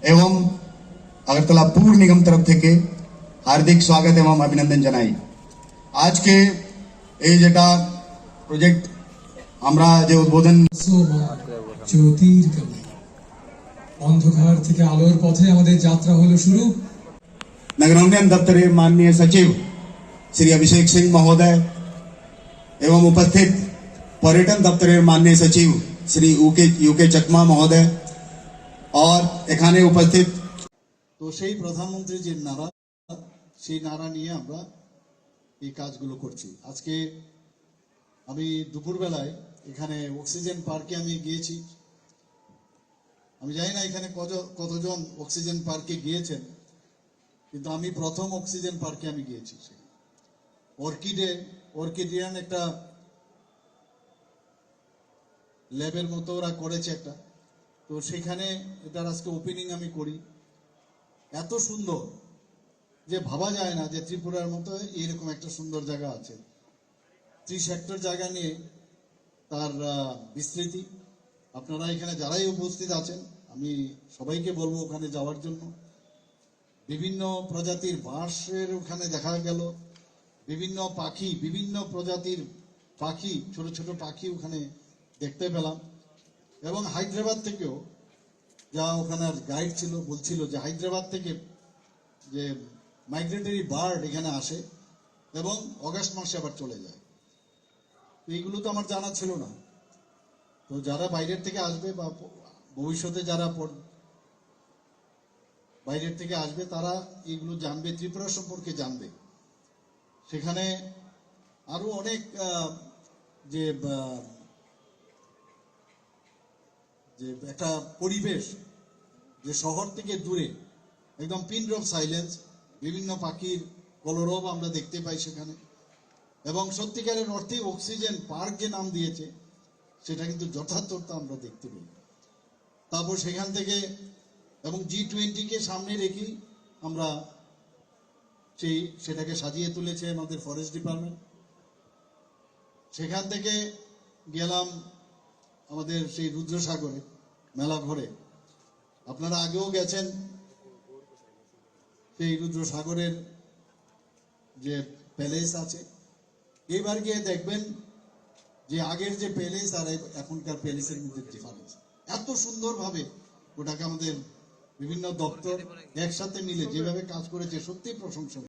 एवं अगरतला पूर्व निगम तरफ থেকে हार्दिक स्वागत एवं अभिनंदन জানাই। আজকে এই যেটা প্রজেক্ট আমরা যে উদ্বোধন জ্যোতির কালে অন্ধকার থেকে আলোর পথে আমাদের যাত্রা হলো শুরু। नगरोन्नयन दफ्तरेर माननीय सचिव श्री अभिषेक सिंह महोदय एवं उपस्थित पर्यटन दफ्तरेर माननीय सचिव श्री यूके चकमा महोदय और এখানে উপস্থিত তো সেই প্রধানমন্ত্রী যে নারা সেই নারা নিয়ে আমরা এই কাজগুলো করছি। আজকে আমি দুপুরবেলায় এখানে অক্সিজেন পার্কে আমি গিয়েছি। আমি জানি না এখানে কতজন অক্সিজেন পার্কে গিয়েছেন, কিন্তু আমি প্রথম অক্সিজেন পার্কে আমি গিয়েছি। অর্কিডিয়ান একটা ল্যাবের মতো ওরা করেছে একটা, তো সেখানে এটার আজকে ওপেনিং আমি করি। এত সুন্দর যে ভাবা যায় না যে ত্রিপুরার মতো এরকম একটা সুন্দর জায়গা আছে। 30 হেক্টর জায়গা নিয়ে তার বিস্তৃতি। আপনারা এখানে যারাই উপস্থিত আছেন আমি সবাইকে বলবো ওখানে যাওয়ার জন্য। বিভিন্ন প্রজাতির বাঁশের ওখানে দেখা গেল, বিভিন্ন পাখি, বিভিন্ন প্রজাতির পাখি, ছোট ছোট পাখি ওখানে দেখতে পেলাম। এবং হায়দ্রাবাদ থেকেও যা ওখানে গাইড ছিল বলছিল যে হায়দ্রাবাদ থেকে যে মাইগ্রেটরি বার্ড এখানে আসে এবং অগাস্ট মাসে আবার চলে যায়। তো এইগুলো তো আমার জানা ছিল না। তো যারা বাইরের থেকে আসবে বা ভবিষ্যতে যারা বাইরের থেকে আসবে তারা এগুলো জানবে, ত্রিপুরা সম্পর্কে জানবে। সেখানে আরো অনেক যে একটা পরিবেশ, যে শহর থেকে দূরে একদম পিন ড্রপ সাইলেন্স, বিভিন্ন পাখির কলরব আমরা দেখতে পাই সেখানে। এবং সত্যিকারের অর্থে অক্সিজেন পার্ক যে নাম দিয়েছে সেটা কিন্তু যথার্থতা আমরা দেখতে পাই। তারপর সেখান থেকে এবং G20-কে সামনে রেখেই আমরা সেটাকে সাজিয়ে তুলেছে আমাদের ফরেস্ট ডিপার্টমেন্ট। সেখান থেকে গেলাম আমাদের সেই রুদ্রসাগরে মেলা ঘরে। আপনারা আগেও গেছেন সেই রুদ্রসাগরের যে প্যালেস আছে। এবার গিয়ে দেখবেন যে আগের যে প্যালেস আর এখনকার প্যালেসের মধ্যে ডিফারেন্স। এত সুন্দরভাবে ওটাকে আমাদের বিভিন্ন দপ্তর একসাথে মিলে যেভাবে কাজ করেছে সত্যি প্রশংসনীয়।